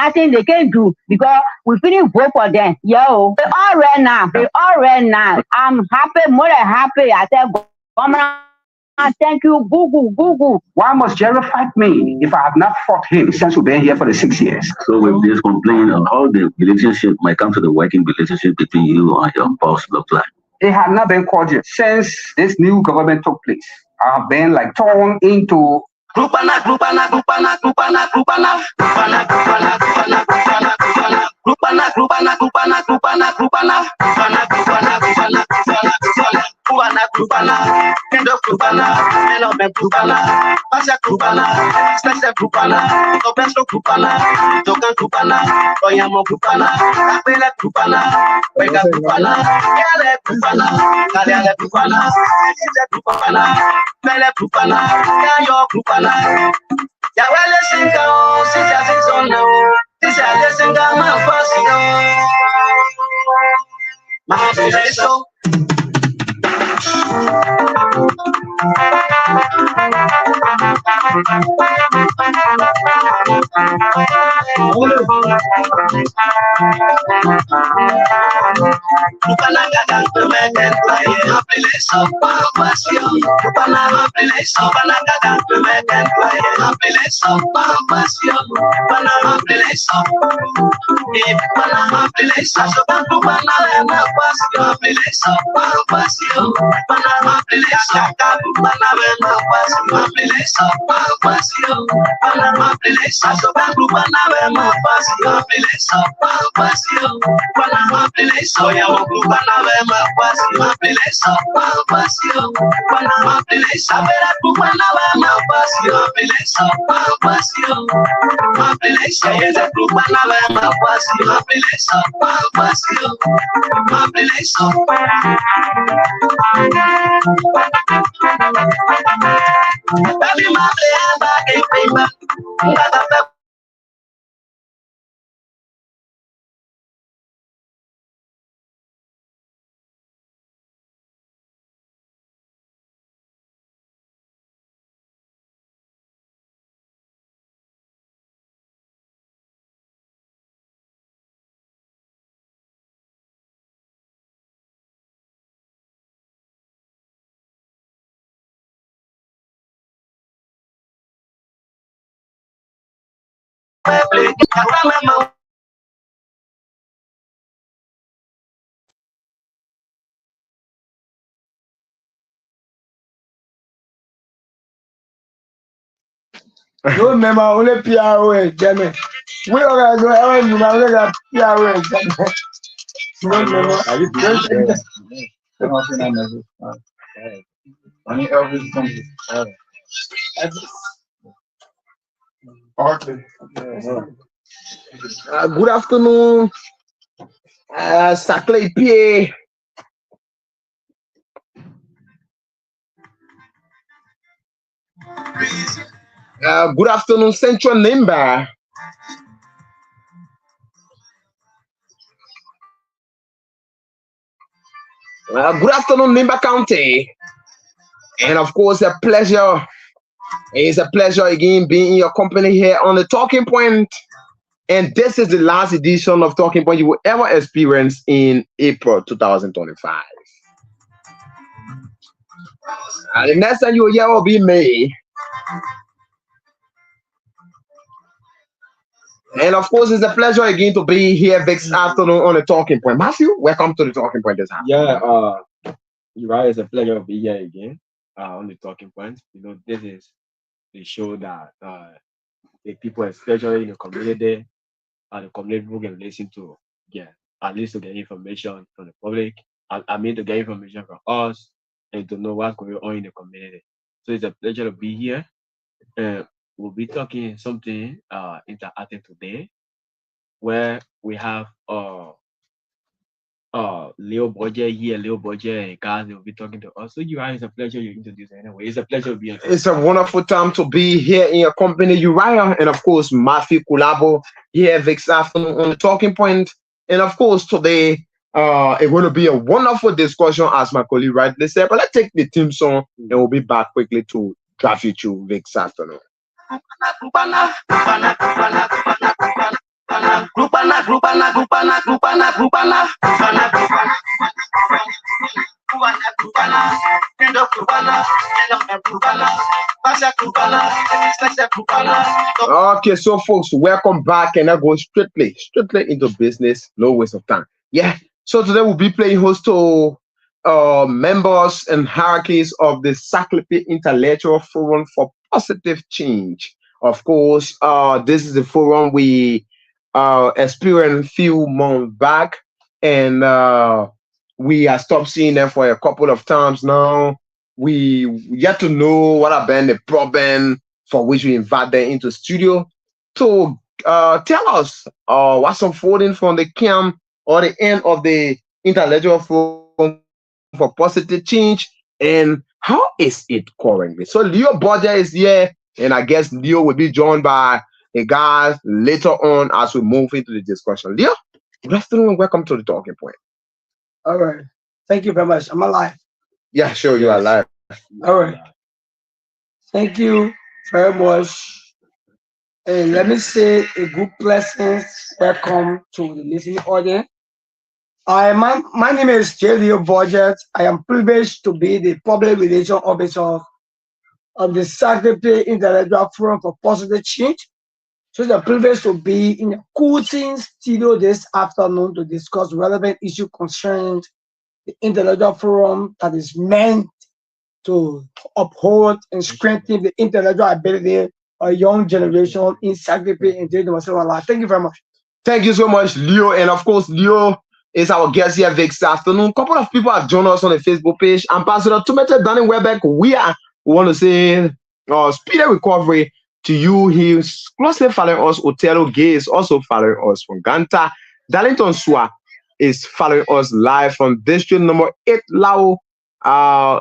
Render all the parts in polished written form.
nothing they can do because we finish vote for them. Yo, they all right now. They all right now. I'm happy, more than happy. I said, government, thank you, Google. Why must Jerry fight me if I have not fought him since we've been here for the 6 years? So with this complaint, how the relationship might come to the working relationship between you and your boss look like? It has not been cordial since this new government took place. I've been like torn into Grupana. End of Grupana, Element Grupana, Pasha Grupana, Special Grupana, Openso Grupana, Tokan Grupana, Oyamo Grupana, Apela Grupana, Wega Grupana, Yale Grupana, Kale Grupana, Grupana, Mele Grupana, Yayo Grupana, Yawele Singa, Sisha Sisona, Sisha Singa, Mafasio, Mahaso. No, remember only PRO, German. We are going to go PRO, German. No, remember. Good afternoon, Saclepea. Good afternoon, Central Nimba. Good afternoon, Nimba County. And of course, a pleasure. It's a pleasure again being in your company here on the Talking Point. And this is the last edition of Talking Point you will ever experience in April 2025. The next time you will hear will be May. And of course, it's a pleasure again to be here this afternoon on the Talking Point. Matthew, welcome to the Talking Point this afternoon. Yeah, you're right. It's a pleasure to be here again on the Talking Point. You know, this is the show that the people, especially in the community will can listen to, at least to get information from the public. I mean, to get information from us and to know what's going on in the community. So it's a pleasure to be here. We'll be talking something interactive today, where we have Leo Budget here, Leo Budget and guys will be talking to us. So Uriah, it's a pleasure you introduce anyway. It's a pleasure to be here. It's a wonderful time to be here in your company, Uriah, and of course Matthew Kulabo here this afternoon on the Talking Point. And of course today it's going to be a wonderful discussion, as my colleague rightly said. But let's take the theme song and we'll be back quickly to drive you through this afternoon. Okay, so folks, welcome back, and I go strictly into business, no waste of time. Yeah. So today we'll be playing host to members and hierarchies of the Saclepea Intellectual Forum for Positive Change. Of course, this is the forum we experienced a few months back, and we have stopped seeing them for a couple of times now. We get to know what have been the problem for which we invite them into studio to tell us what's unfolding from the camp or the end of the intellectual forum for positive change, and how is it currently. So Leo Bodger is here, and I guess Leo will be joined by a guy later on as we move into the discussion. Leo, good afternoon and welcome to the talking point. All right. Thank you very much. I'm alive. Yeah, sure, you are live. All right. Thank you very much. And let me say a good pleasant welcome to the listening audience. My name is J. Leo Budget. I am privileged to be the public relations officer of the Saclepea Intellectual Forum for Positive Change. So it's a privilege to be in a coaching studio this afternoon to discuss relevant issues concerning the intellectual forum that is meant to uphold and strengthen the intellectual ability of a young generation in Saclepea and life. Thank you very much. Thank you so much, Leo. And of course, Leo is our guest here this afternoon. A couple of people have joined us on the Facebook page. Ambassador Tumete Danny Webeck, we want to say speedy recovery to you. He's closely following us. Otelo Gay is also following us from Ganta. Darlington Swa is following us live from district number 8, Lao. I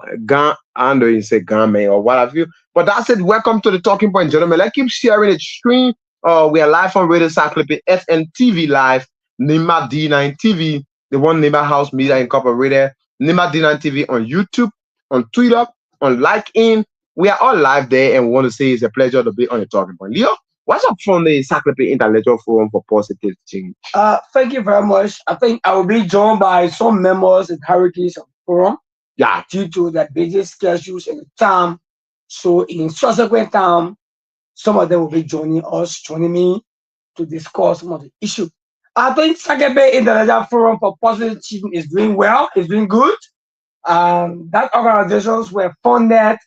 know you say Game or what have you. But that's it. Welcome to the Talking Point, gentlemen. Let's keep sharing the stream. We are live on Radio Saclepea FN TV Live, Nimba D9 TV, the one Nimba House Media Incorporated, Nimba D9 TV on YouTube, on Twitter, on LinkedIn. We are all live there, and we want to say it's a pleasure to be on the Talking Point. Leo, what's up from the Saclepea Intellectual Forum for Positive Change? Thank you very much. I think I will be joined by some members and hierarchies of the forum. Yeah. Due to the busy schedules and the time. So in subsequent time, some of them will be joining me to discuss some of the issues. I think Saclepea Intellectual Forum for Positive Change is doing well, it's doing good. That organizations were funded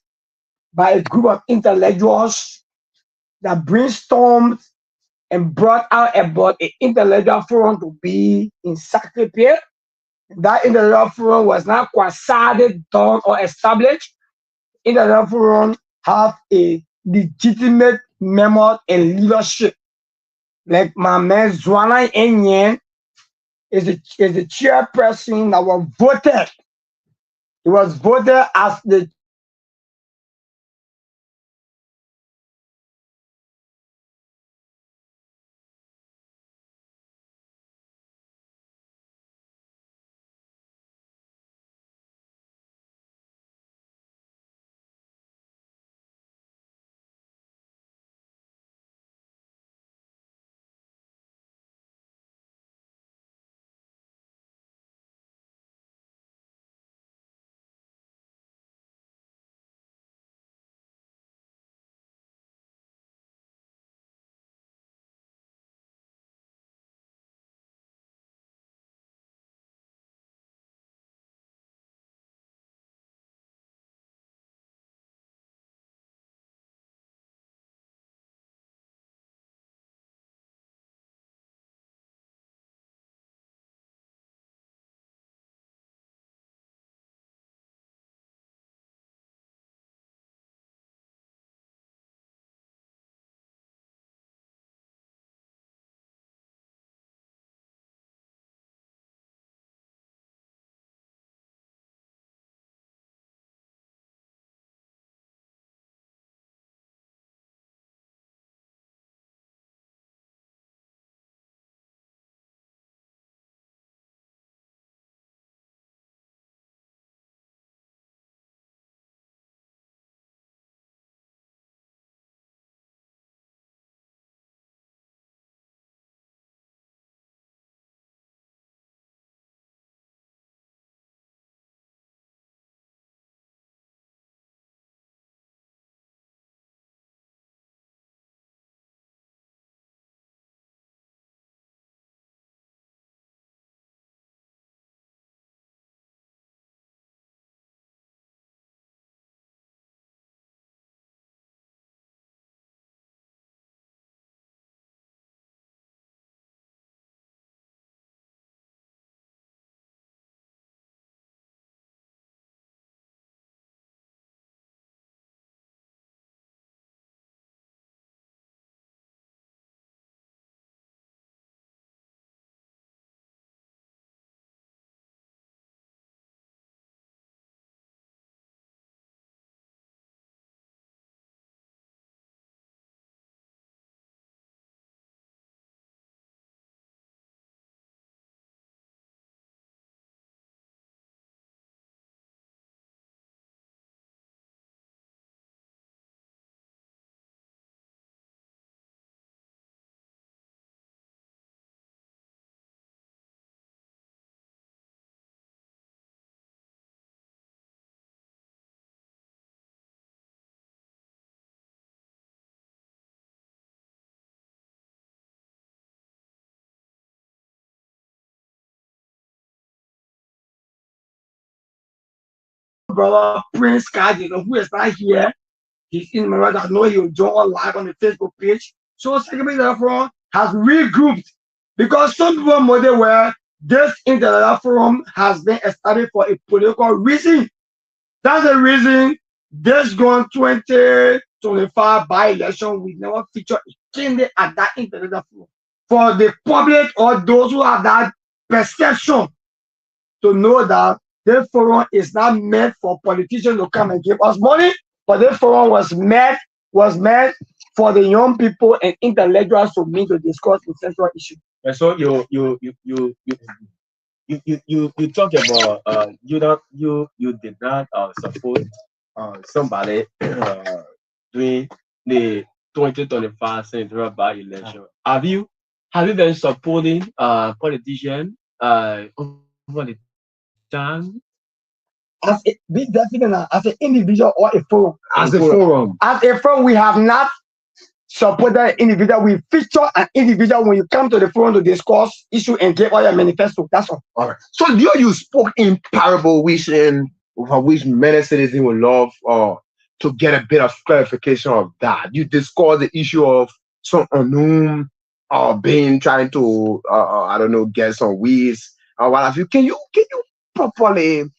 by a group of intellectuals that brainstormed and brought out about an intellectual forum to be in Saclepea. That intellectual forum was not quite decided, done, or established. Intellectual forum have a legitimate member and leadership. Like my man Zwana Enyen is the chairperson that was voted. He was voted as the brother Prince Kaji, who is not here. He's in my that know he will join live on the Facebook page. So Saclepea Forum has regrouped because some people model where this intellectual forum has been established for a political reason. That's the reason this going 2025 by-election we never feature a candidate at that intellectual forum. For the public or those who have that perception to know that this forum is not meant for politicians to come and give us money, but this forum was meant for the young people and intellectuals to meet to discuss the central issue. And so you talk about you did not support somebody during the 2025 senatorial by-election. Have you been supporting politicians over the time? As an individual or a forum. As a forum. As a forum, we have not supported an individual. We feature an individual when you come to the forum to discuss issue and give all your manifesto. That's all. All right. So you spoke in parable which many citizens would love to get a bit of clarification of that. You discussed the issue of some unknown trying to I don't know, get some weeds. What have you? Can you properly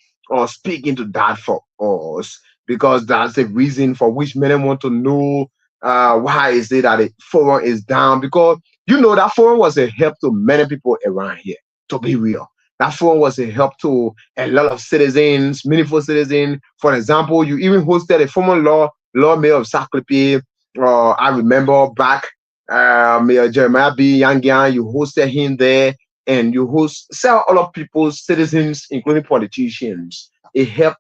speak into that for us? Because that's the reason for which many want to know why is it that the forum is down? Because you know that forum was a help to many people around here, to be real. That forum was a help to a lot of citizens, meaningful citizens. For example, you even hosted a former mayor of Saclepea. I remember back, Mayor Jeremiah B. Yangian, you hosted him there, and you host several other people, citizens, including politicians. It helped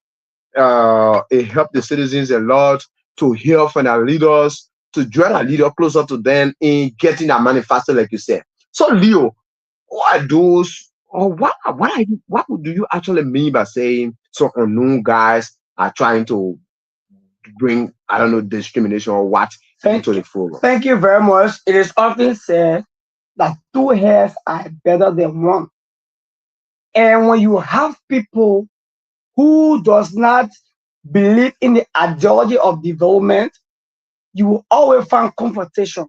the citizens a lot to hear from our leaders, to draw our leader closer to them in getting a manifesto, like you said. So, Leo, what are those, or what do you actually mean by saying some unknown guys are trying to bring, I don't know, discrimination or what into the forum? Thank you very much. It is often said that two heads are better than one. And when you have people who does not believe in the ideology of development, you will always find confrontation.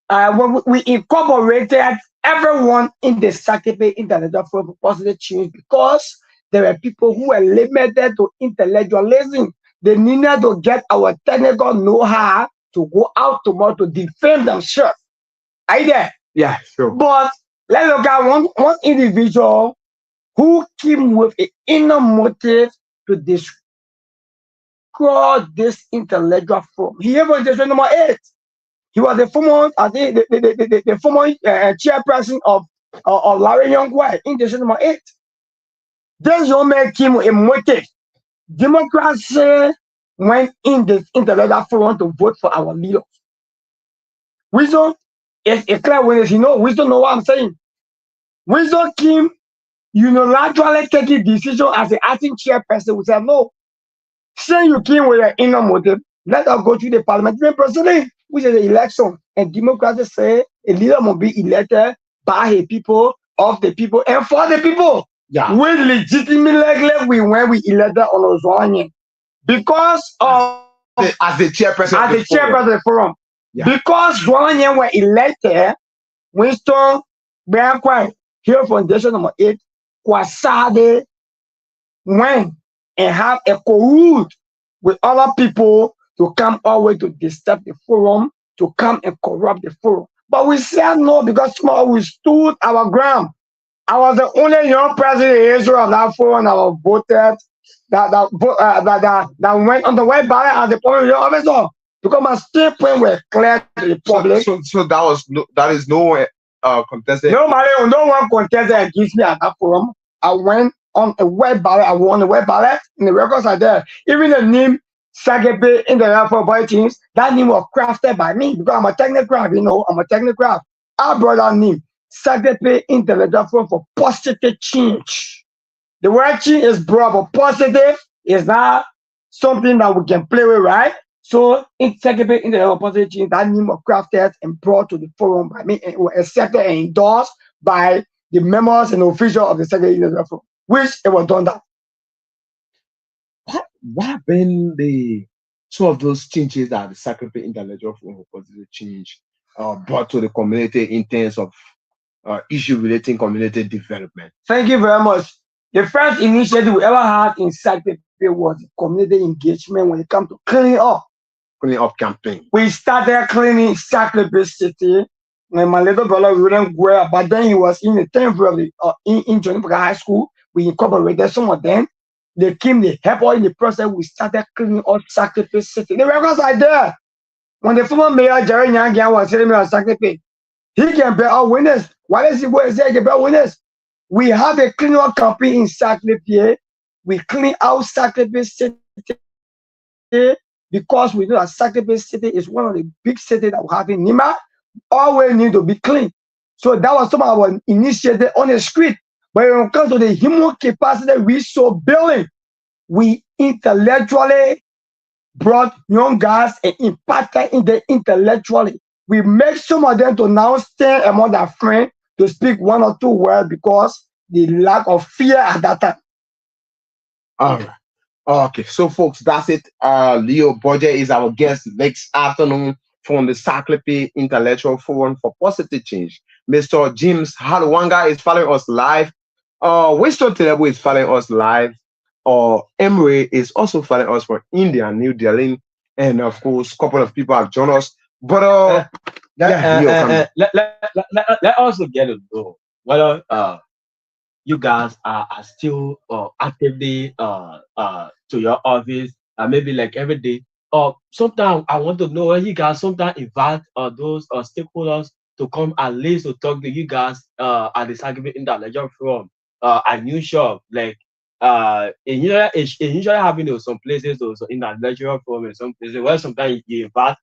When we incorporated everyone in the Saclepea intellectual forum for positive change, because there were people who were limited to intellectualism. They needed to get our technical know-how to go out tomorrow to defend themselves. Are you there? Yeah, sure. But let's look at one individual who came with an inner motive to destroy this intellectual forum. He was the number 8. He was the former, I think, the former chairperson of Larry Young White in the number 8. This young man came with a motive. Democracy went in this intellectual forum to vote for our leaders. Wisdom is a clear witness. Wisdom know what I'm saying. Wisdom came unilaterally taking decision as the acting chairperson. We said, no, say you came with an inner motive, let us go through the parliamentary procedure, which is the election. And democracy say a leader must be elected by the people, of the people, and for the people. Yeah. We legitimately when we elected on Ozwanya. Because of as the chairperson of the forum. Yeah. Because Zwanya were elected, Winston Brian here Foundation number 8, Kwasade went and have a collude with other people to come all the way to disturb the forum, to come and corrupt the forum. But we said no, because tomorrow we stood our ground. I was the only young president in Israel of that forum that was voted, that went on the way ballot as the public officer. Because my statement were clear to the public. So that is no contested. No one contested against me at that forum. I went on a web ballot. I won the web ballot, and the records are there. Even the name Saclepea in the Alpha Boy teams, that name was crafted by me because I'm a technocrat. I'm a technocrat. I brought that name Saclepea Intellectual Forum for positive change. The word change is broad, but positive is not something that we can play with, right? So in Saclepea Intellectual Positive Change, that name was crafted and brought to the forum by me, and was accepted and endorsed by the members and officials of the Saclepea Intellectual Forum, which it was done that. what have been some of those changes that the Saclepea Intellectual Forum for Positive Change brought to the community in terms of issue relating community development? Thank you very much. The first initiative we ever had in Saclepea was community engagement when it comes to cleaning up. Cleaning up campaign. We started cleaning Saclepea City when my little brother wouldn't grow up, but then he was in the 10th grade in Johnny High School. We incorporated some of them. They came, they helped us in the process. We started cleaning up Saclepea City. The records are there. When the former mayor Jerry Nyangian was telling me on Saclepea, he can bear our winners. Why does he go and say he can bear winners? We have a clean up campaign in Saclepea. We clean out Saclepea City because we know that Saclepea City is one of the big cities that we have in Nimba. Always need to be clean. So that was some of our initiatives on the street. But when it comes to the human capacity resource building, we intellectually brought young guys and impacted in the intellectually. We make some of them to now stand among their friends to speak one or two words because the lack of fear at that time. All right. Okay, so folks, that's it. Leo Budget is our guest next afternoon from the Saclepea Intellectual Forum for Positive Change. Mr. James Halwanga is following us live. Winston Telebu is following us live. Emre is also following us from India, New Delhi. And of course, a couple of people have joined us. But let also get to know whether you guys are still actively to your office, maybe like every day. Sometimes I want to know whether you guys sometimes invite those stakeholders to come at least to talk to you guys at the Saclepea Intellectual Forum. Unusual, like it usually happen in some places also in the intellectual forum in some places where sometimes you invite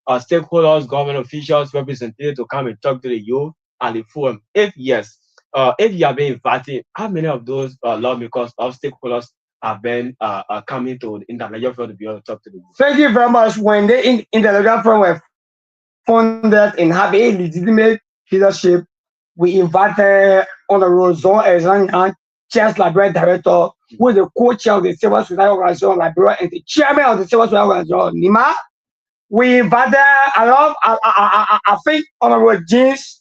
stakeholders, government officials, representatives to come and talk to the youth at the forum. If yes, if you have been invited, how many of those lawmakers or stakeholders have been coming to the intellectual forum to be able to talk to the youth? Thank you very much. When the intellectual forum were funded and have a legitimate leadership, we invited on the road Zone as Chair's Library Director, who is the co-chair of the Civil Society Organization Library and the chairman of the Civil Society Organization Nimba. We invited I think Honorable James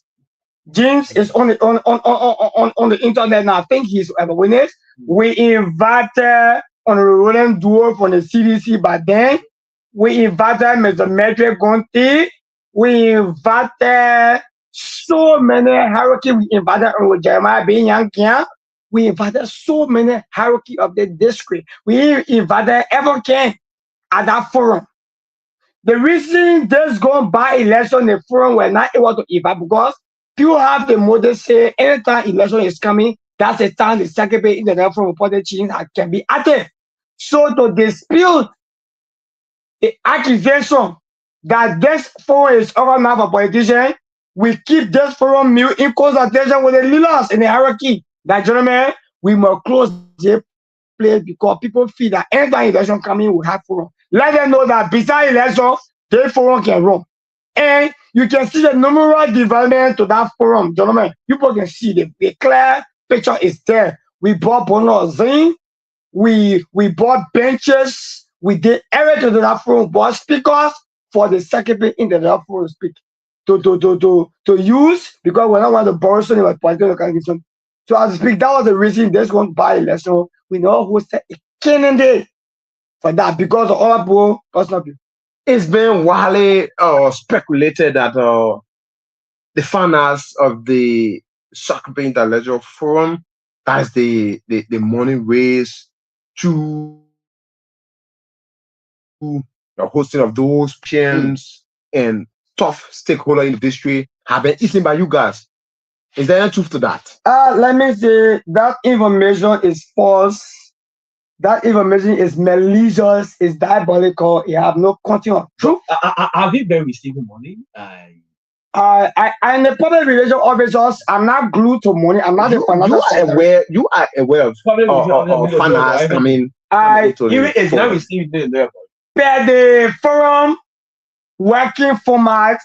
is on the internet now. I think he's a witness. We invited Honorable Roland Duo from the CDC by then. We invited Mr. Medrick Gonti. We invited so many hierarchy. We invited Jeremiah B. Yankian. We invited so many hierarchy of the district. We invited everyone at that forum. The reason this going by election, the forum were not able to invite because people have the model say anytime election is coming, that's the time the Saclepea Intellectual Forum for Positive Change can be active. So to dispute the accusation that this forum is organized for politicians, we keep this forum in consultation with the leaders in the hierarchy. That gentlemen, we must close the place because people feel that anytime election coming, we have forum. Let them know that besides election, the forum can run. And you can see the numerous development to that forum, gentlemen. People can see the clear picture is there. We bought bonus zinc, we bought benches, we did everything to that forum, bought speakers for the Saclepea Intellectual Forum speak. To use because we don't want to borrow so much political congregation. So as I speak, that was the reason this one by election. We know who said a candidate for that because of all people, personal people. It's been widely speculated that the finance of the Saclepea Intellectual Forum, that's the money raised to the hosting of those patients and tough stakeholder in the district have been eaten by you guys. Is there any truth to that? Let me say that information is false. That information is malicious, is diabolical. It have no content of truth. Have you been receiving money? I'm the public relations officers. I'm not glued to money. I'm not a financial. You are aware of finance. I mean, even if not receiving the per the forum working format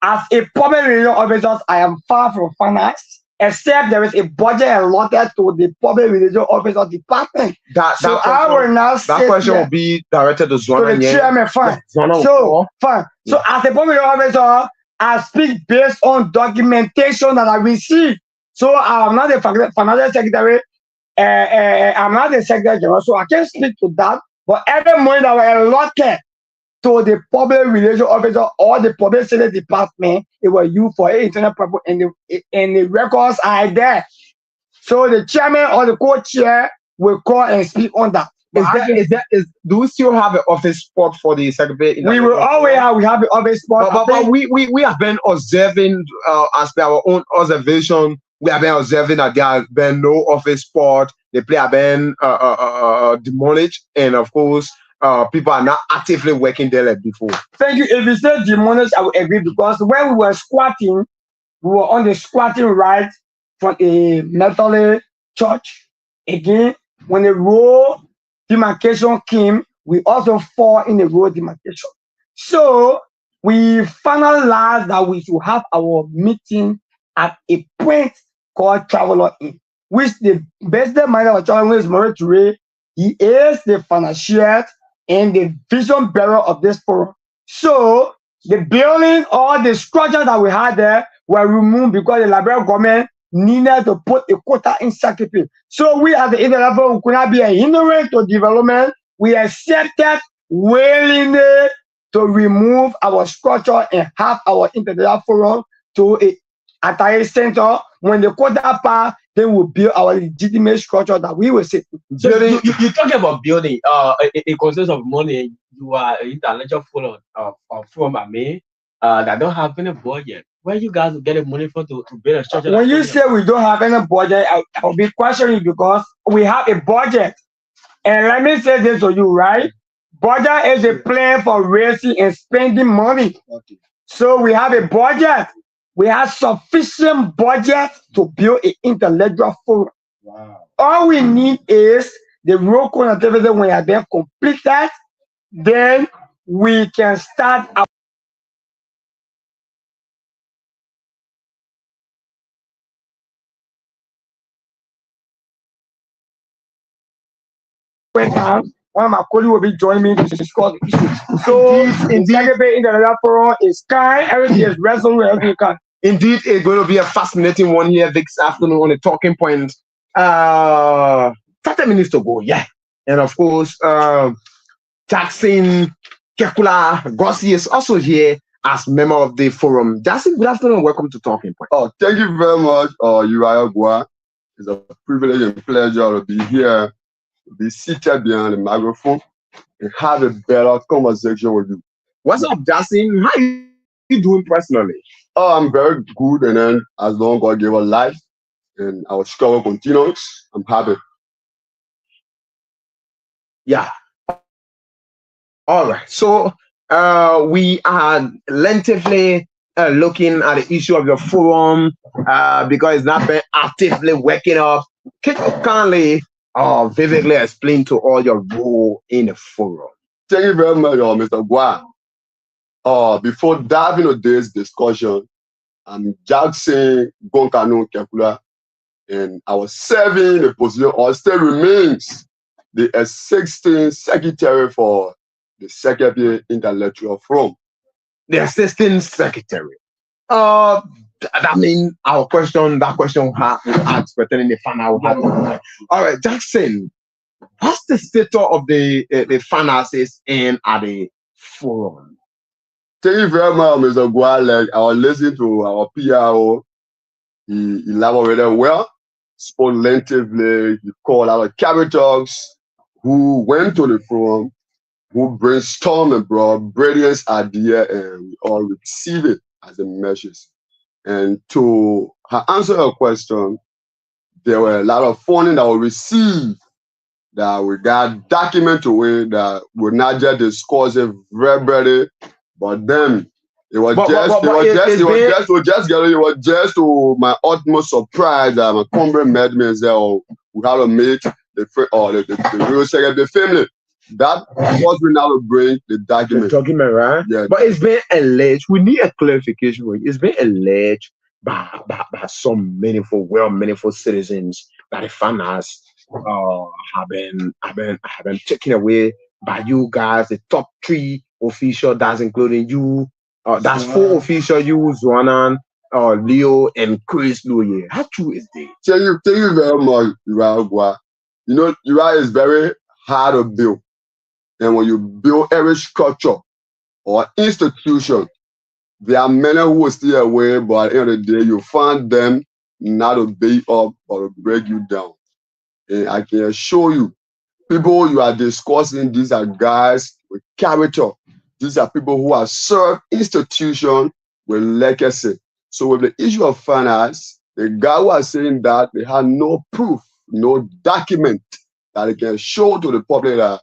as a public relations officer, I am far from finance except there is a budget allotted to the public relations office or department. So I will now say that question will be directed to Zwana. To the chairman, fine. So fine. So as a public officer, I speak based on documentation that I received. So I'm not the financial secretary. I'm not the secretary general, so I can't speak to that. But every money that was allotted to the public relations officer or the public service department, it was used for internal purpose, and the records are there. So the chairman or the co-chair will call and speak on that. Do we still have an office spot for the secretary? We will always have an office spot. But we have been observing, as per our own observation, we have been observing that there has been no office spot. The place have been demolished, and of course, people are not actively working there like before. Thank you. If you say demolished, I will agree, because when we were squatting, we were on the squatting right from a Methodist church. Again, when the road demarcation came, we also fall in the road demarcation. So we finalized that we should have our meeting at a point called Traveler Inn, which the best man of Traveler is Maurice Touré. He is the financier and the vision bearer of this forum. So the building or the structure that we had there were removed because the Liberal government needed to put a quota in Saclepea. So we at the INTELECTUAL, we could not be a hindrance to development. We accepted willingly to remove our structure and have our INTELECTUAL forum to a Atari center. When the quota pass, then we'll build our legitimate structure that we will sit. So you talk about building. It consists of money. You are intellectual full of from me that don't have any budget. Where you guys get the money for to build a structure? When you say we don't have any budget, I'll be questioning because we have a budget. And let me say this to you, right? Budget is a plan for raising and spending money. Okay. So we have a budget. We have sufficient budget to build an intellectual forum. Wow. All we need is the road connectivity. When it has been completed, then we can start our one of my colleagues will be joining me to discuss the issue. So, in the forum is kind, everything is resolved, everything can. Indeed, it's going to be a fascinating one here this afternoon on the talking point. 30 minutes to go, yeah. And of course, Jackson Kekula Gossi is also here as member of the forum. Jackson, good afternoon. Welcome to Talking Point. Oh, thank you very much, Uriah Gua. It's a privilege and pleasure to be here, to be seated behind the microphone and have a better conversation with you. What's up, Jackson? How are you doing personally? Oh, I'm very good, and then as long as God gave us life and our struggle continues, I'm happy. Yeah. All right. So we are lengthily looking at the issue of your forum because it's not been actively working up. Can you kindly vividly explain to all your role in the forum? Thank you very much, Mr. Gua. Before diving into this discussion, I'm Jackson Gonkanu Kekula, and I was serving the position, or still remains the assistant secretary for the Saclepea Intellectual Forum. The assistant secretary. That means that question has pertaining the final. All right, Jackson, what's the status of the finances and at the forum? Thank you very much, Mr. Gua. Like, I was listening to our PRO. He elaborated well, spoke lengthily. He called out of characters who went to the forum, who brainstormed and brought brilliant idea, and we all receive it as a message. And to answer your question, there were a lot of funding that we received that we got document to it that we not just discuss it verbally, but then it was just to my utmost surprise that my comrade met me and said, "Oh, we have to meet the real Saclepea family." That was we now bring the document. The document, right? Yeah. But it's been alleged. We need a clarification. It's been alleged by some meaningful citizens that the finance have been taken away by you guys, the top 3 officials, that's including you, that's 4 officials, you, Zwanan, Leo, and Chris Louie. How true is this? Thank you very much, Uriah. You know, Uriah is very hard to build. And when you build every structure or institution, there are many who will stay away, but at the end of the day, you find them not to build up or to break you down. And I can assure you, people you are discussing, these are guys with character. These are people who have served institutions with legacy. So with the issue of finance, the guy who are saying that they have no proof, no document that they can show to the public that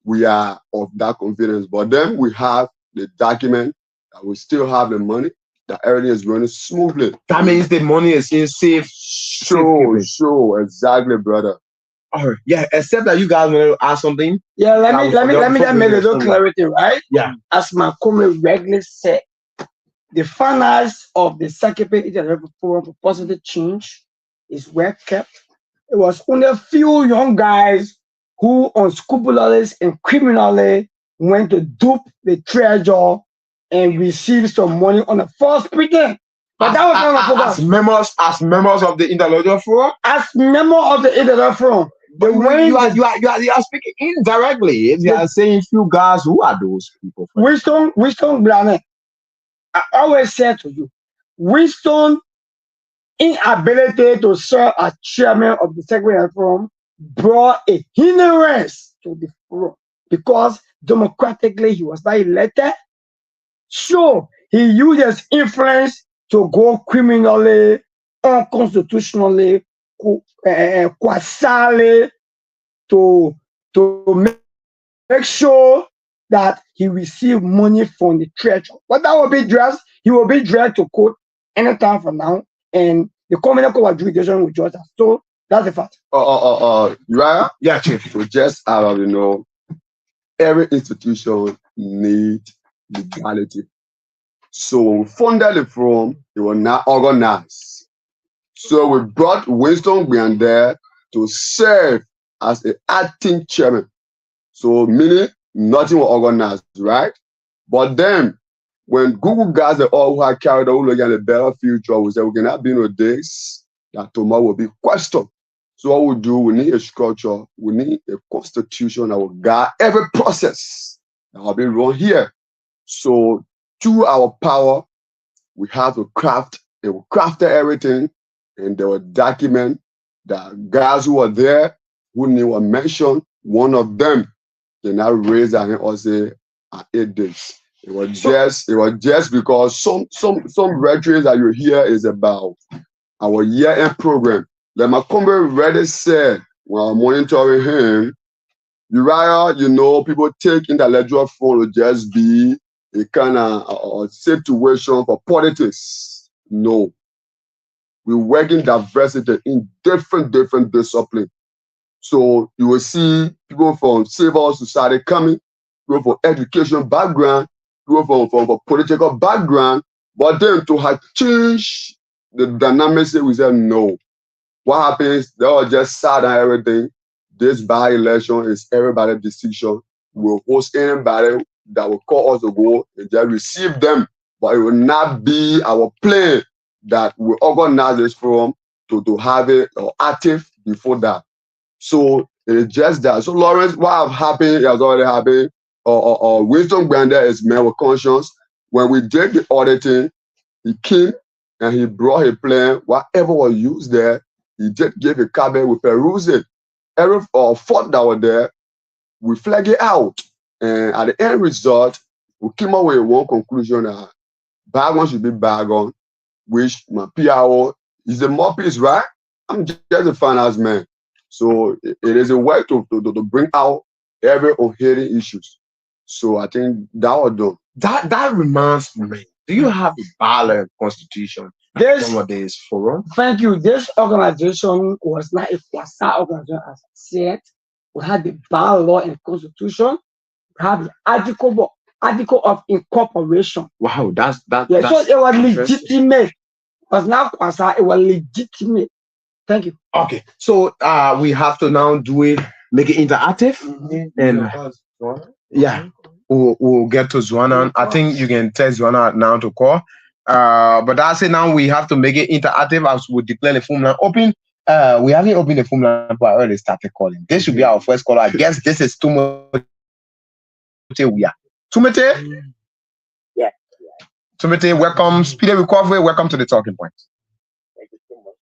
we are of that confidence. But then we have the document that we still have the money, that everything is running smoothly. That means the money is in safe. Sure, exactly, brother. All right, yeah. Except that you guys want to ask something. Yeah, let me just make a little clarity, right? Yeah. As my comment regularly said, the finance of the Saclepea International Forum for Positive Change is well kept. It was only a few young guys who unscrupulously and criminally went to dupe the treasure and receive some money on a false pretense. But that was not a focus. As members of the Intellectual Forum? As member of the Intellectual Forum. But you are speaking indirectly. If you are saying few guys, who are those people? Winston Blanet. I always said to you, Winston inability to serve as chairman of the Saclepea Forum brought a hindrance to the forum because democratically he was not elected. So he used his influence to go criminally, unconstitutionally, quasarily to make sure that he received money from the treasure. But that will be dressed, he will be dragged to court anytime from now, and the Communal Court of Jurisdiction will judge us. So that's the fact. Uriah? Yeah, Chief. So just out of, every institution needs legality. So when we funded the forum, it was not organized. So we brought Winston Brian there to serve as an acting chairman. So meaning nothing was organized, right? But then when Google guys are all who are carried out looking at a better future, we said we cannot be no days that tomorrow will be questioned. So what we do, we need a structure, we need a constitution that will guide every process that will be run here. So through our power, we have to craft, they will craft everything, and they will document that guys who are there, who need a mention, one of them can now raise their hand or say, I ate this. It was just because some rhetoric that you hear is about our year-end program. Like my comrade already said while monitoring him, Uriah, people take intellectual phone to just be a kind of situation for politics. No. We work in diversity in different disciplines. So you will see people from civil society coming, people from education background, people from political background, but then to have changed the dynamics, we said no. What happens? They all just sat on everything. This by-election is everybody's decision. We'll host anybody that will call us to go and just receive them, but it will not be our plan that we organize this forum to have it active before that. So it is just that. So Lawrence, what happened has already happened. Winston Brander is man with conscience. When we did the auditing, he came and he brought a plan. Whatever was used there, he just gave a cabinet, we perused it. Every fault that was there, we flag it out. And at the end result, we came up with one conclusion that bag on should be bag on, which my PRO is the mouthpiece, right? I'm just a finance man. So it is a way to bring out every hidden issues. So I think that was done. That reminds me. Do you have a balanced constitution? Some of this forum. Thank you. This organization was not a quasi organization, as I said. We had the bylaw and constitution. We have the article of incorporation. Wow, that's so it was legitimate. Because now it was legitimate. Thank you. Okay, so we have to now do it, make it interactive, and yeah, we'll get to Zwana. I think you can tell Zwana now to call. But I say now we have to make it interactive as we declare the phone line open. We haven't opened the phone line, but I already started calling. This should be our first caller. I guess this is Tumete. Tumete? Yeah. Tumete, welcome. Speedy recovery. Welcome to the talking point. Thank you so much.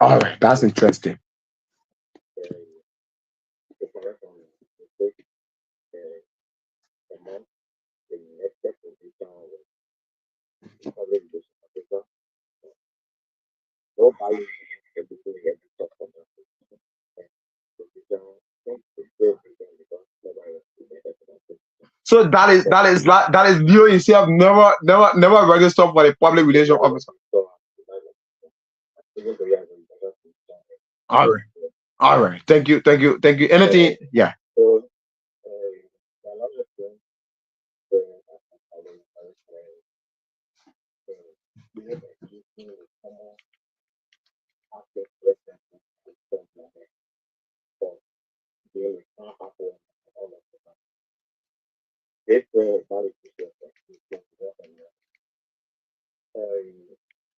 All right, that's interesting. So that is you yourself never registered for the public relation officer. All right. Thank you. Anything? Yeah.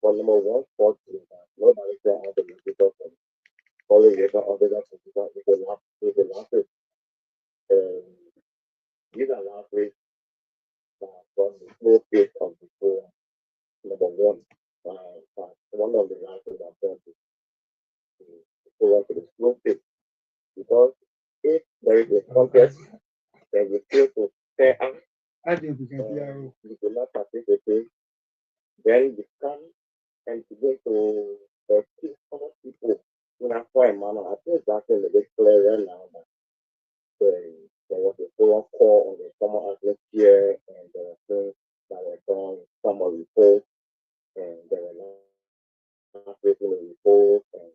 For number one, sport is that nobody can have the because of following the other than the last week. These are last week from the slow pace of the program. Number one, one of the last things I've done is to go on to the slow pace because if there is a contest, then you feel to stay out. You do not participate, then you come and begin to keep other people in a fine manner. I think that's in the big clear right now that there was a follow-up call on the summer athlete here, and there were things that were done, summer report, and there were not facing the report, and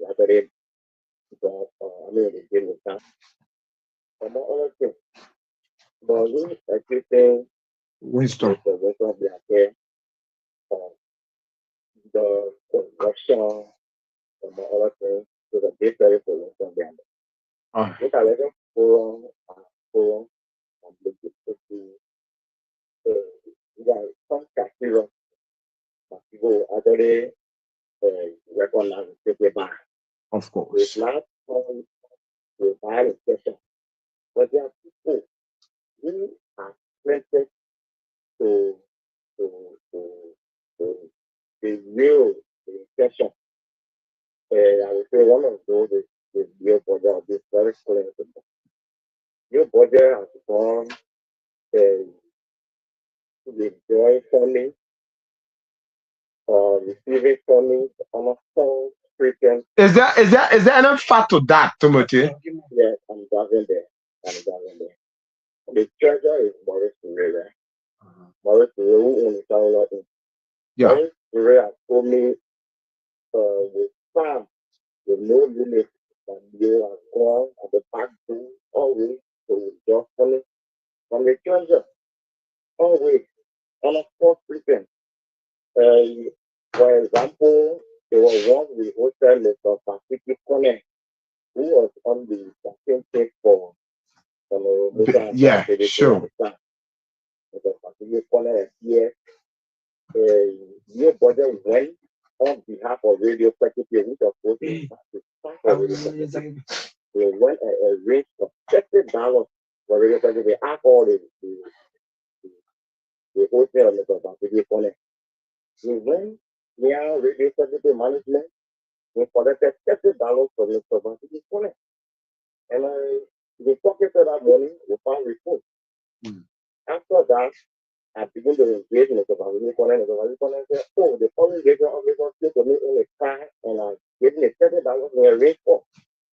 after it, they did with that. Among other things, but we everything Winston. the rest of the affair, the corruption, among other things, to the big very for Winston Band. Look at it, forum, and the difficulty. Some casino, people actually recognize the paper. Of course. It's not only the violent session, but there are people who are planted to the real session. I would say one of those is your body of this very clear. Your body has gone to enjoy funding or receiving funding on a full frequency. Is there any fact to that, Timothy? Yes, I'm driving there. The treasurer is Maurice Ferreira. Maurice Ferreira, who owns the Yeah. Maurice Ferreira has told me with Sam, with no limit, that you are gone at the back door, always to withdraw funding from the treasurer. Always on a full frequency. For example, there was one we hosted Mr. Pacific Connect, who was on the campaign page for Yeah, sure. Mr. Pacific Connect here, your budget went on behalf of Radio Saclepea, which of course is Radio Saclepea. They went and arranged for $50 for Radio Saclepea. I called the hostel of Mr. Pacific Connect. We went near Radio Saclepea management. We collected $50 from Mr. Pacific Connect. And we pocketed that money, we found report. After that, I began to engage Mr. Pacific Connect. Mr. Pacific Connect said, oh, the foreign agent of Lagos came to me in a car and I gave me $30 in a range for.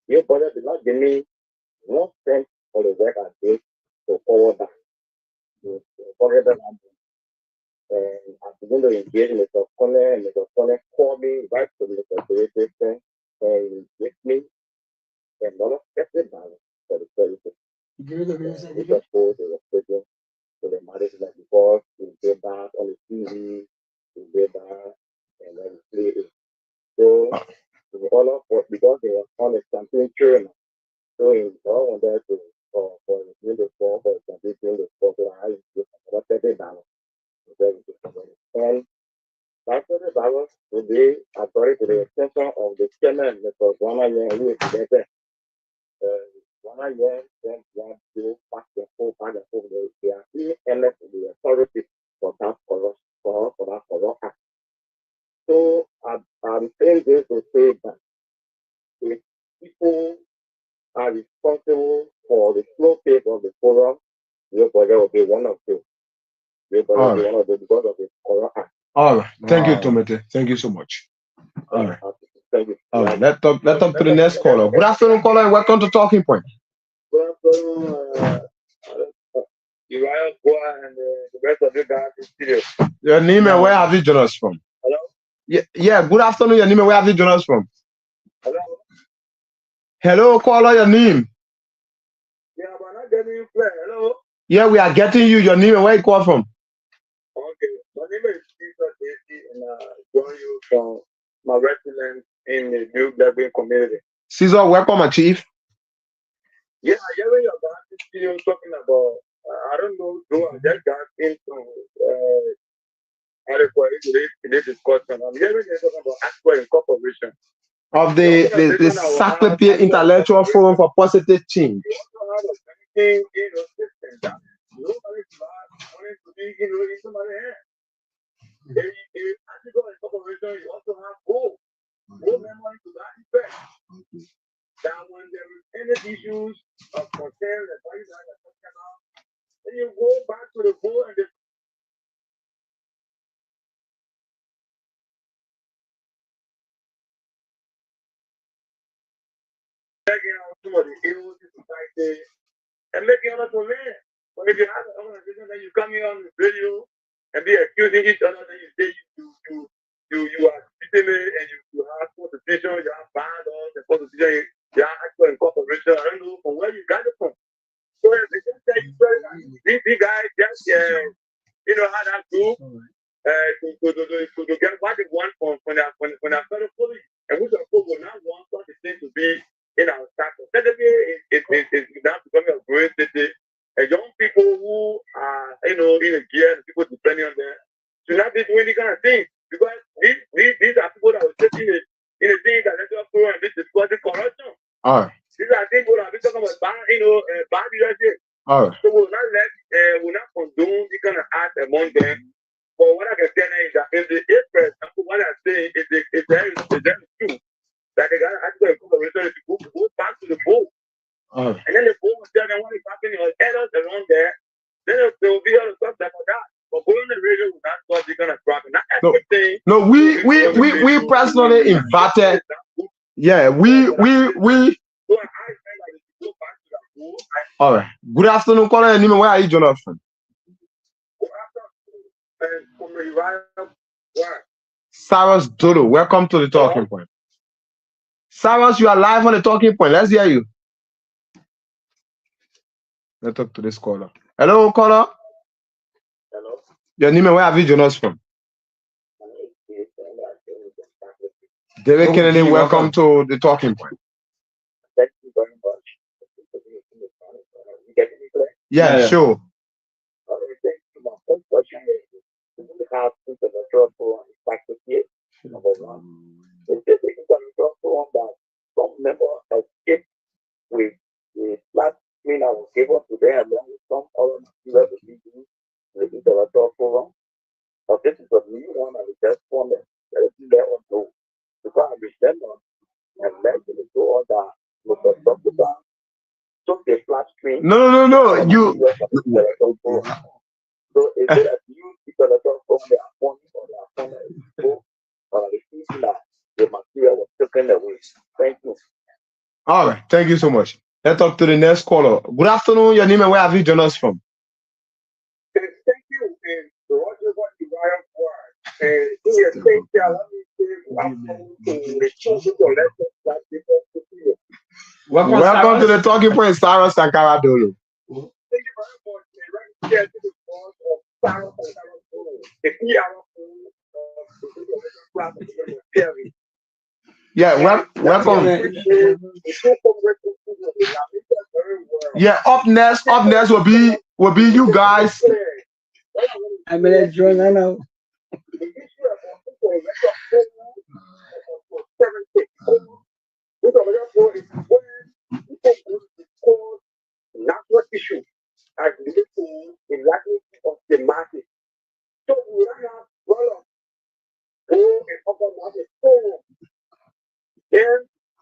Your brother did not give me 1 cent for the work I did to forward that. forget that. And I began to engage Mr. Connor, and Mr. Connor called me right to Mr. Creative and with me and not $50 for the services. We just go to the prison to the management because we get back on the TV, we get back and then we play it. So all of because they were on a campaign trail. So in all of that for the for the sport, so I was $30. And after the balance today, according to the extension of the chairman, Mr. Guana, who is together, Guana, then one to pass the whole part of the EMS, the authority for that corruption. So I'm saying this to say that if people are responsible for the slow pace of the forum, your brother will be one of them. Your brother will be one of them because of the corruption. All right. Thank you, Tomete. Thank you so much. All right. Thank you. All right. Let's talk to the next caller. Good afternoon, caller, and welcome to Talking Point. Good afternoon, Uriah Boa and the rest of the guys in studio. Your name and where have you joined us from? Hello? Yeah. Good afternoon, your name and where have you joined us from? Hello? Hello, caller, your name. Yeah, but I'm not getting you clear. Hello? Yeah, we are getting you. Your name and where you call from? Okay. My name is Caesar Daisy, and I join you from my residence in the New Glebean community. Caesar, welcome, my chief. Yeah, hearing about this video talking about, I don't know, though I just got into this discussion. I'm hearing you talking about actual incorporation. Of the Saclepea Intellectual Forum for Positive Change. You also have a banking, system that nobody's wanting to be, in somebody's hand. If actually go incorporation, you also have gold. Gold memory to that effect. That when there is any issues of concern that you guys are talking about, then you go back to the board and the taking out some of the ills in society and making others to learn. But if you have an organization that you come here on the radio and be accusing each other, then you say you are sitting there and you have constitution, you have bylaws and constitution, you have actual incorporation. I don't know from where you got it from. So they just say these guys just how that group to get what they want from their fellow police, and we will not want such a thing to be in our staff. Secondly, it's now becoming a great city. Young people who are in a gear and people depending on them should not be doing any kind of thing, because these are people that were sitting in a thing that they're and this is causing corruption. All right. These are things that we're talking about bad leadership. All right. So we'll not condone this kind of act among them. But what I can tell you is that if the express, what I'm saying is there is true that they got to actually go back to the board. All right. And then the board will tell them what is happening or errors around there. Then they will be able to talk about that. But going on the radio will not stop this kind of problem. Not everything. No, we personally invited. Yeah, we. So I think that if you go back to that board. All right. Good afternoon, caller. And where are you joining us from? Cyrus Dodo, welcome to the Talking Point. Cyrus, you are live on the Talking Point. Let's hear you. Let's talk to this caller. Hello, caller. Hello. Your name and where have you joined us from? David Kennedy, welcome to the Talking Point. Thank you very much. You get me clear? Yeah, sure. Thank you. My first question is, do we have intellectual forum in practice here? Number one. Is this intellectual forum that some members escaped with the flat screen that was given to them along with some other materials to be used in the intellectual forum? But this is a new one and we just want to let us know. Because I remember and mentioned to all that with the doctor took the flat screen. No. You. So is it a new intellectual forum they are forming or they are forming or the people that the material was taken away? Thank you. All right, thank you so much. Let's talk to the next caller. Good afternoon, your name and where have you joined us from? Welcome to the Talking Point, Sarah Sankara Dolo. Thank you very much. Right here to the boss of Sarah Sankara Dolo, the PR. Yeah, welcome. Yeah, up next will be you guys. I'm gonna join now. Natural issue as related to the language of the masses. So we have well go and organize a forum. Then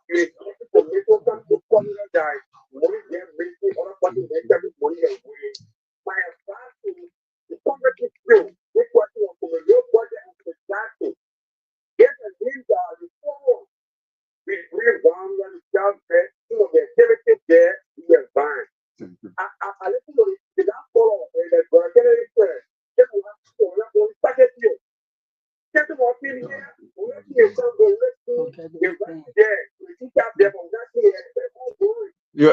you expect to make us to formula that money then making other parties then money away. My advice is the company skill, this question of the real budget and the get a Nimba, the forum. We want to start there, the activity there, we are fine. I listen to that follow that we're getting there. Then we have to start it here. Get them off in here. Let's see some go. Let's get right there. We keep that them on that here.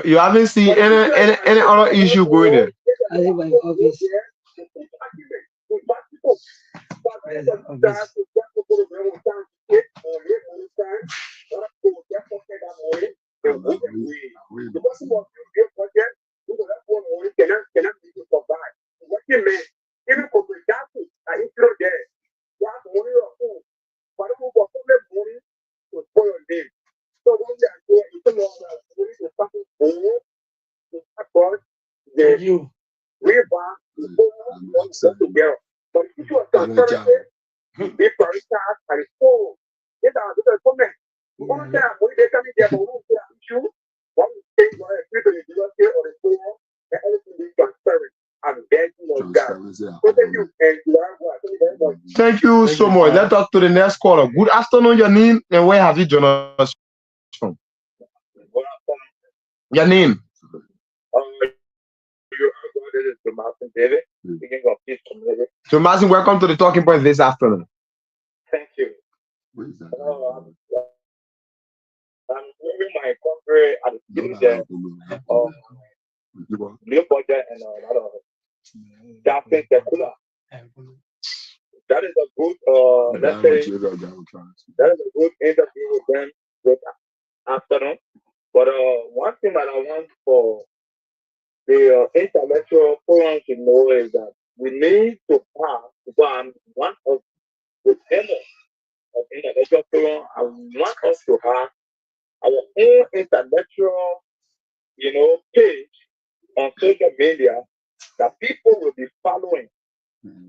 You haven't seen any other issue going there. I live in office. You. But if you are transparent, be prioritized and full. These are the comments. We want to say, when they come in there, we want to say, issue, one thing, or the university or the forum, and everything is transparent. And begging of God. So thank you, and you are very much. Thank you so much. Let's talk to the next caller. Good afternoon, your name, and where have you joined us from? Your name? Tomasin, welcome to the Talking Point this afternoon. Thank you. I'm leaving my country at the beginning there. New budget and a lot of that thing cooler. That is a good let's say that is a good interview with them this afternoon. But one thing that I want for the intellectual forum to know is that we need to have, because I'm one of the members of intellectual forum, I want us to have our own intellectual, page on social media that people will be following.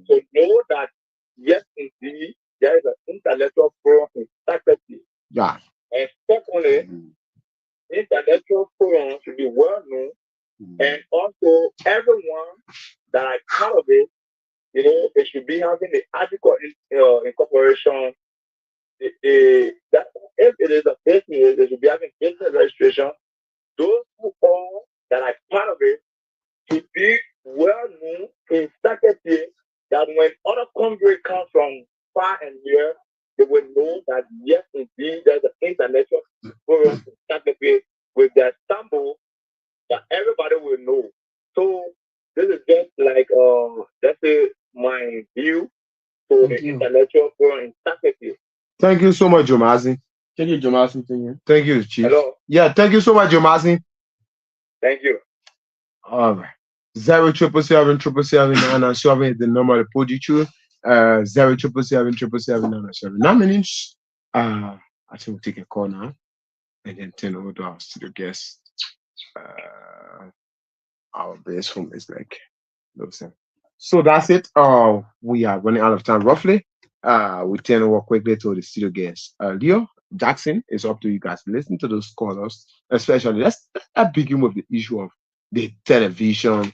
So know that yes, indeed, there is an intellectual forum in Saclepea. Yeah. And secondly, intellectual forum should be well known. And also, everyone that I part of it, they should be having the article incorporation. That if it is a business, they should be having business registration. Those who all that are part of it should be well known in Saclepea, that when other countries come from far and near, they will know that yes, indeed, there's an intellectual forum in Saclepea with their sample that everybody will know. So this is just like let's say my view for the intellectual forum in Saclepea. Thank you so much, Jomazi. Thank you, Jomazi. Thank you, Chief. Hello. Yeah, thank you so much, Jomazi. Thank you. All right. 0777777 is the number to put you through. 0777777. 9 minutes. I think we'll take a call now and then turn over to our studio guest. Our base home is like those. So that's it. We are running out of time roughly. We turn over quickly to the studio guest. Leo Jackson, it's up to you guys. Listen to those callers, especially let's begin with the issue of the television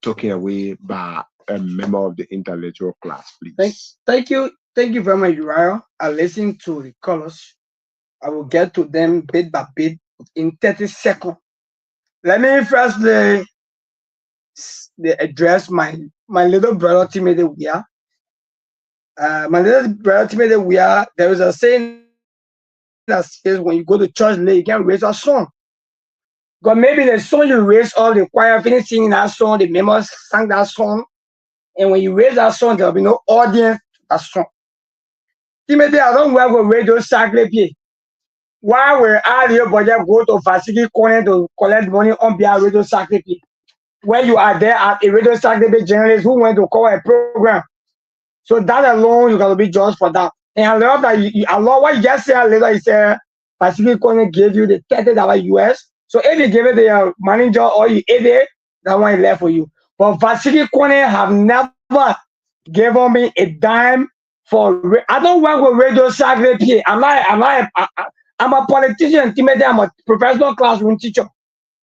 taken away by a member of the intellectual class, please. Thank you very much, Uriah. I listened to the callers. I will get to them bit by bit in 30 seconds. Let me first address my little brother Timothy Weah. My little brother Timothy, there is a saying that says when you go to church late, you can raise a song. Because maybe the song you raise all the choir finish singing that song, the members sang that song, and when you raise that song, there'll be no audience to that song. Timothy, I don't work with Radio Saclepea. Why will all your budget go to Facility Corner to collect money on behalf of Radio Saclepea? When you are there at a Radio Saclepea journalist who went to cover a program. So that alone, you gotta be judged for that. And I love that I love what you just said later. He said Pacific Corner gave you the $30 US. So if you give it to your manager or you ate it, that one is left for you. But Pacific Corner have never given me a dime for. I don't work with Radio Saclepea. I'm a politician. Timothy, I'm a professional classroom teacher.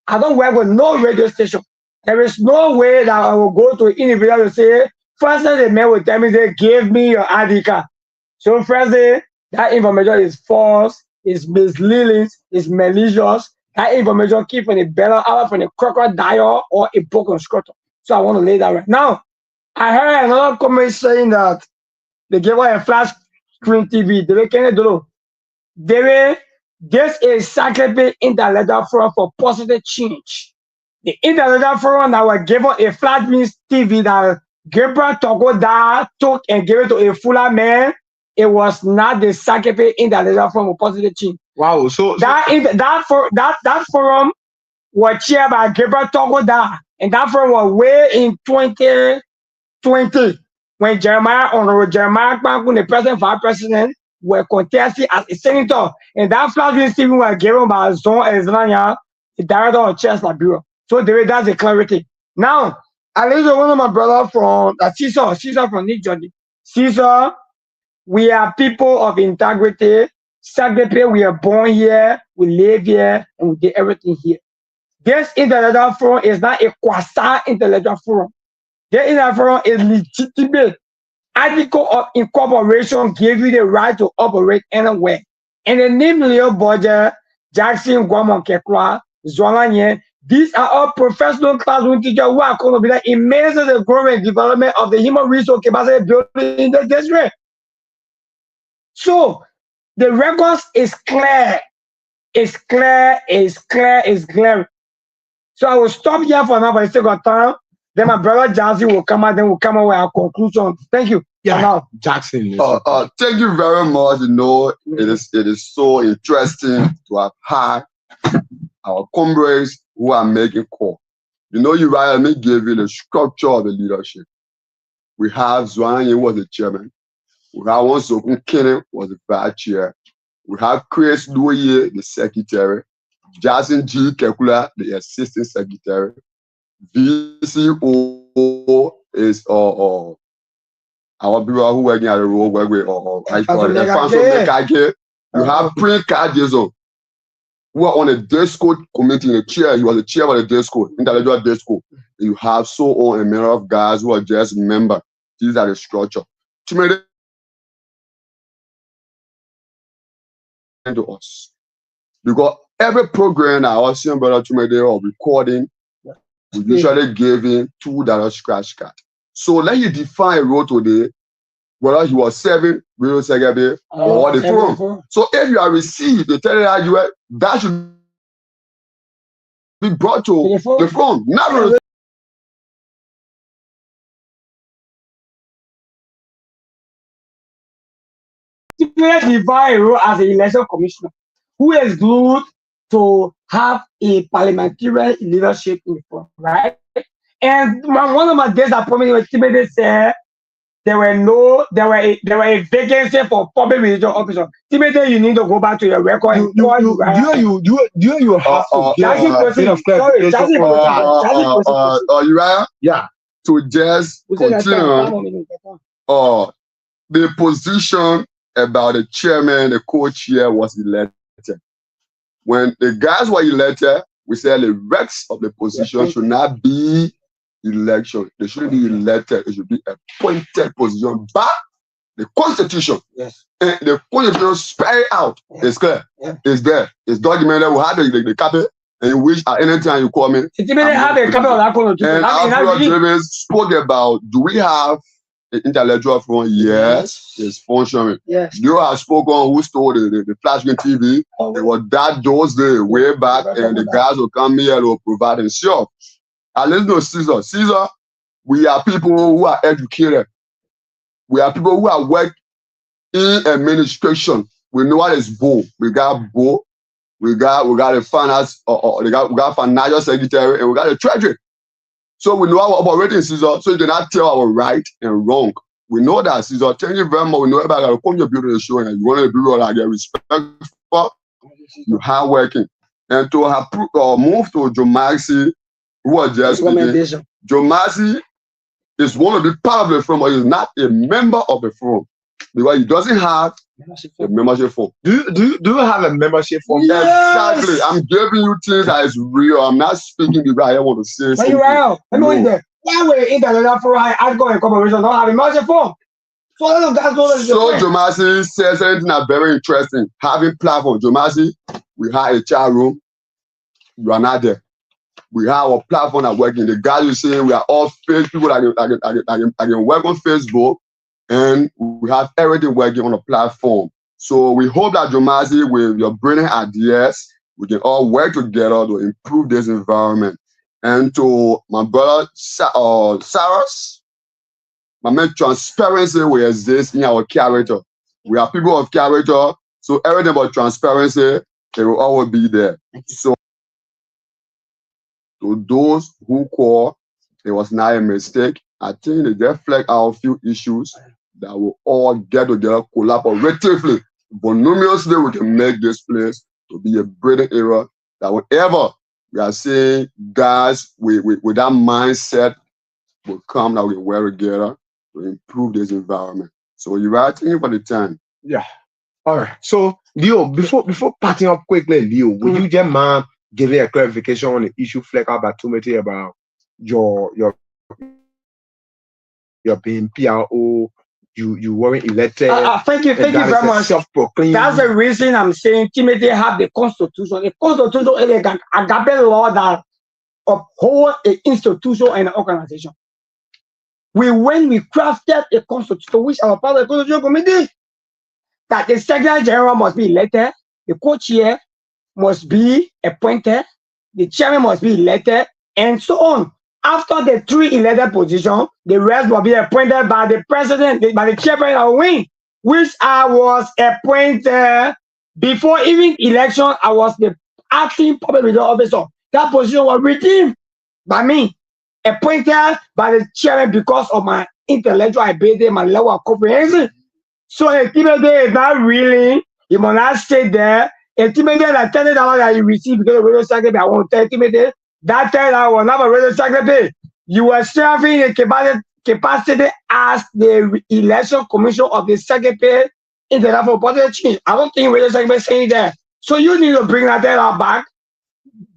I don't work with no radio station. There is no way that I will go to an individual to say, first day the man will tell me, they give me your ID card. So first day, that information is false, is misleading, is malicious. That information came from the belly, out from the crocodile or a broken scrotum. So I want to lay that right. Now, I heard another comment saying that they gave her a flash screen TV. They can't do it. This is Saclepea Intellectual Forum for positive change. The Intellectual Forum that was given a flat screen TV that Gabriel Togoda took and gave it to a fuller man. It was not the Saclepea Intellectual Forum for positive change. Wow. So that forum was chaired by Gabriel Togoda, and that forum was way in 2020 when Honorable Jeremiah Kpankun, the president, vice president, were contesting as a senator, and that flat screen TV was given by Zon Ezranya, the director of Chester Bureau. So that's the clarity. Now, I listen to one of my brothers from Caesar from New Jersey. Caesar, we are people of integrity. Saclepea, we are born here, we live here, and we did everything here. This intellectual forum is not a quasi-intellectual forum. This intellectual forum is legitimate. Article of incorporation gives you the right to operate anywhere. And the name Leo Bodger, Jackson, Guamon Kekwa, Zolanye, these are all professional classroom teachers who are going to be like immense the growth and development of the human resource capacity building in the district. So the records is clear. It's clear. So I will stop here for now for the sake of time. Then my brother Jackson will come out, then we'll come out with our conclusion. Thank you. Yeah, now. Jackson. Thank you very much. You know, it is so interesting to have had our comrades who are making call. You know, you right, me gave you the structure of the leadership. We have Zwane was the chairman. We have one Sokun Kene was the vice chair. We have Chris Louye, the secretary. Jason G. Kekula, the assistant secretary. VCO is our people who working at the road where we I call it. You have Prince Kadezo, who are on a desk code committee in the chair. He was the chair of the desk code, intellectual desk code. You have so on a number of guys who are just members. These are the structure. To us. Because every program that our senior brother Tumede or recording, we usually give him $2 scratch card. So let you define a role today, whether he was serving Radio Saclepea or the forum. So if you are received, they tell you that should be brought to the forum. Never. Define a role as an election commissioner who is glued to have a parliamentary leadership in the forum, right? And one of my days that promised Timothy said there were a vacancy for public relations officer. Timothy, you need to go back to your record. You have to. Yeah. To just continue. The position about the chairman, the co-chair was elected. When the guys were elected, we said the recs of the position should not be election. They shouldn't be elected. It should be appointed position by the Constitution. Yes. And the Constitution spell out. Yeah. It's clear. Yeah. It's there. It's documented. We have the copy. In which at any time you call me. Have a copy of that Constitution. And Alfred Davis spoke about, do we have intellectual forum, yes, it's functioning. Yes. You have spoken who stole the flash screen TV. It was that those days way back, and the guys will come here and will provide and sure. And let's know Caesar, we are people who are educated. We are people who are work in administration. We know what is BO. We got BO. We got a finance, we got financial secretary, and we got a treasury. So we know our operating, Caesar, so you cannot tell our right and wrong. We know that, Caesar. Thank you very much. We know everybody will contribute to the show, and you want to do all that, get respect for you hard working. And to have moved to Joe Maxi, who was just speaking. Joe Maxi is one of the part of the firm, but he's not a member of the firm because he doesn't have a membership form. Do you have a membership form? Yes. Exactly. I'm giving you things that is real. I'm not speaking because I want to say something. Why we're in the for I go and corporation don't have a membership form. So Jomasi says something that's very interesting. Having platform, Jomasi, we have a chat room. You are not there. We have a platform that working. The guys you saying we are all Facebook people that can work on Facebook, and we have everything working on a platform. So we hope that Jomasi, with your brilliant ideas, we can all work together to improve this environment. And to my brother Saras, my man, transparency will exist in our character. We are people of character, so everything about transparency, it will always be there. So to those who call, it was not a mistake. I think they just flag out a few issues that will all get together collaboratively. Voluminously, we can make this place to be a brilliant era that whenever we are saying guys with that mindset will come that we work together to improve this environment. So you're right, thank you for the time. Yeah. All right. So Leo, before parting up quickly, Leo, would you just mind giving a clarification on the issue flagged out by Timothy about your being PRO, you weren't elected? Thank you very much. Self-proclaimed. That's the reason I'm saying Timothy have the Constitution. The Constitution is an agape law that upholds an institution and an organization. When we crafted a Constitution, which our part of the Constitution Committee, that the Secretary General must be elected, the co-chair must be appointed, the chairman must be elected, and so on. After the 3 elected positions, the rest will be appointed by the president, by the chairman of the wing, which I was appointed before even election. I was the acting public relations officer. That position was redeemed by me, appointed by the chairman because of my intellectual ability, my level of comprehension. So a Timothy is not really, you must not stay there. A Timothy that $10 that you receive because of Radio Saclepea, I want to tell Timothy, that $10 was not a Radio Saclepea. You were serving a capacity as the election commission of the Saclepea in the level of politics. I don't think Radio Saclepea is saying that. So you need to bring that $10 back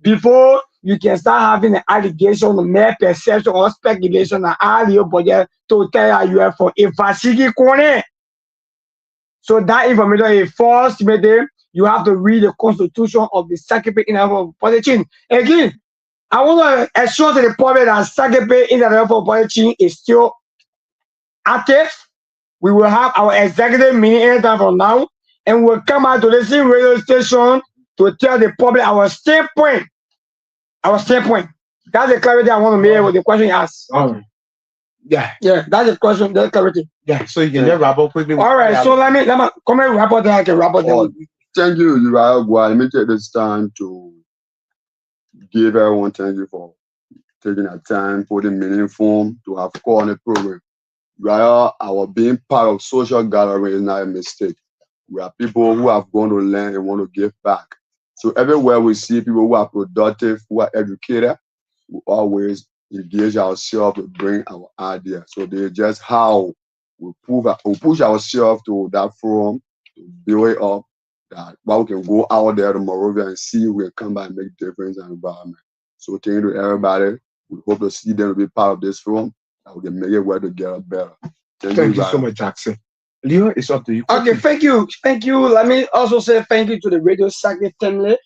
before you can start having an allegation, a mere perception or speculation that all your budget to tell you are for a Vasiki corner. So that information is false, Timothy. You have to read the Constitution of the Saclepea in the level of politics. Again, I want to assure to the public that Saclepea in the level of politics is still active. We will have our executive meeting anytime from now, and we'll come out to the same radio station to tell the public our standpoint. Our standpoint. That's the clarity I want to make with the question you asked. Yeah, that's the question. That's clarity. Yeah, so you can just wrap up quickly. All right, so let me come and wrap up. Then I can wrap up. Thank you, Uriah. Let me take this time to give everyone thank you for taking the time, putting meaningful to have called on the program. Uriah, our being part of social gathering is not a mistake. We are people who have gone to learn and want to give back. So everywhere we see people who are productive, who are educated, we always engage ourselves to bring our ideas. So they just how we push ourselves to that forum to build it up, that we can go out there tomorrow and see we can come back and make difference in the environment. So thank you to everybody. We hope to see them to be part of this forum and we can make it work together better. Thank you so much, Jackson. Leo, it's up to you. Okay, thank you. Thank you. Let me also say thank you to the Radio Saclepea family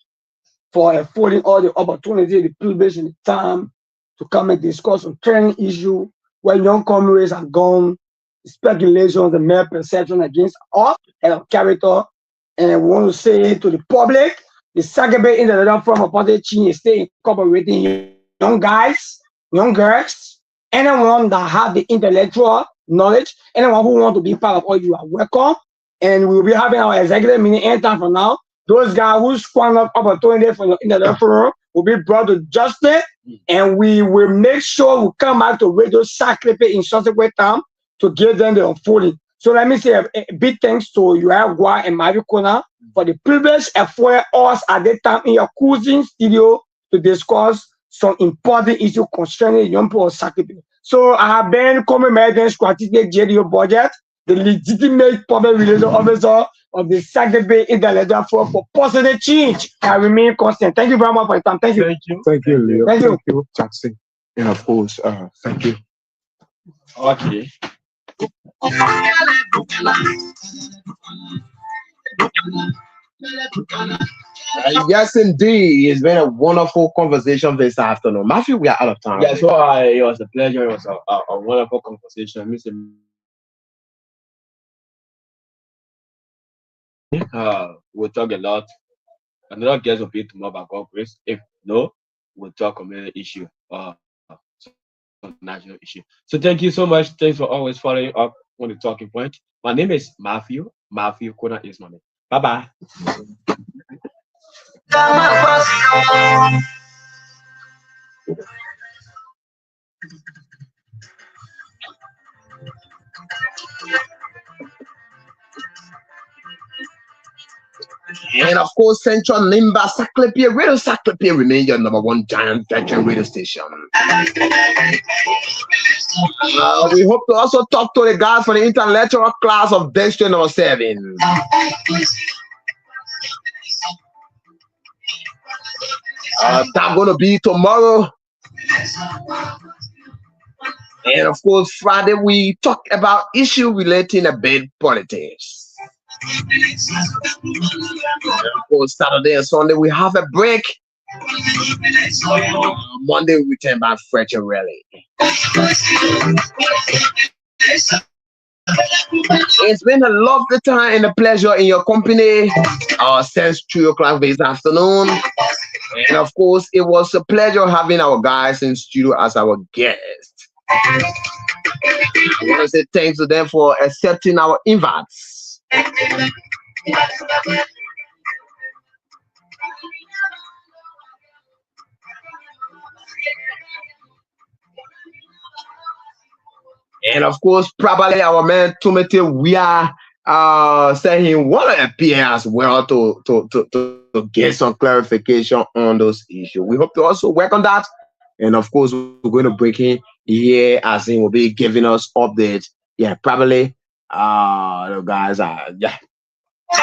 for affording all the opportunity, the privilege, and the time to come and discuss on training issue where young comrades have gone speculations, the mere perception against us and our character. And we want to say to the public, the Saclepea Intellectual Forum of Positive Change is still incorporating young guys, young girls, anyone that have the intellectual knowledge, anyone who want to be part of all, you are welcome. And we will be having our executive meeting anytime from now. Those guys who squandered opportunity for the Intellectual Forum will be brought to justice, and we will make sure we come back to Radio Saclepea in subsequent time to give them the unfolding. So let me say a big thanks to Gua and Mavi Kona for the privilege afforded us at that time in your cousin studio to discuss some important issues concerning young people of Saclepea. So I have been commemorating strategic JDO budget, the legitimate public relations officer of the Saclepea Intellectual Forum for Positive Change. I remain constant. Thank you very much for your time. Thank you. Thank you. Thank you, Leo. Thank you. Thank you, Jackson. And of course, thank you. Okay. Yes, indeed. It's been a wonderful conversation this afternoon. Matthew, we are out of time. Yeah, so it was a pleasure. It was a wonderful conversation. We'll talk a lot. Another guest will be tomorrow by God grace. If no, we'll talk community issue or national issue. So thank you so much. Thanks for always following up on the talking point. My name is Matthew. Matthew Kona is my name. Bye-bye. And of course, Central Nimba Saclepea, Radio Saclepea remains your #1 giant veteran radio station. We hope to also talk to the guys for the intellectual class of District number 7. That's going to be tomorrow. And of course, Friday, we talk about issues relating to big politics. Of course, Saturday and Sunday we have a break. Monday we return back fresh and rally. It's been a lovely time and a pleasure in your company since 3 o'clock this afternoon. And of course, it was a pleasure having our guys in studio as our guests. I want to say thanks to them for accepting our invites. And of course, probably our man Timothy, we are saying he want to appear as well to get some clarification on those issues. We hope to also work on that. And of course, we're going to break in here as he will be giving us updates. Yeah, probably the guys are so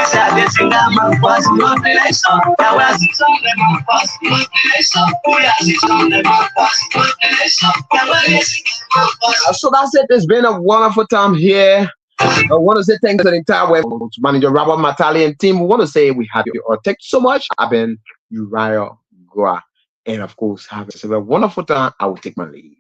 that's it. It's been a wonderful time here. I want to say thanks to the entire web manager Robert Matali and team. We want to say we have you all. Thank you so much. I've been Uriah Goa. And of course, have a wonderful time. I will take my leave.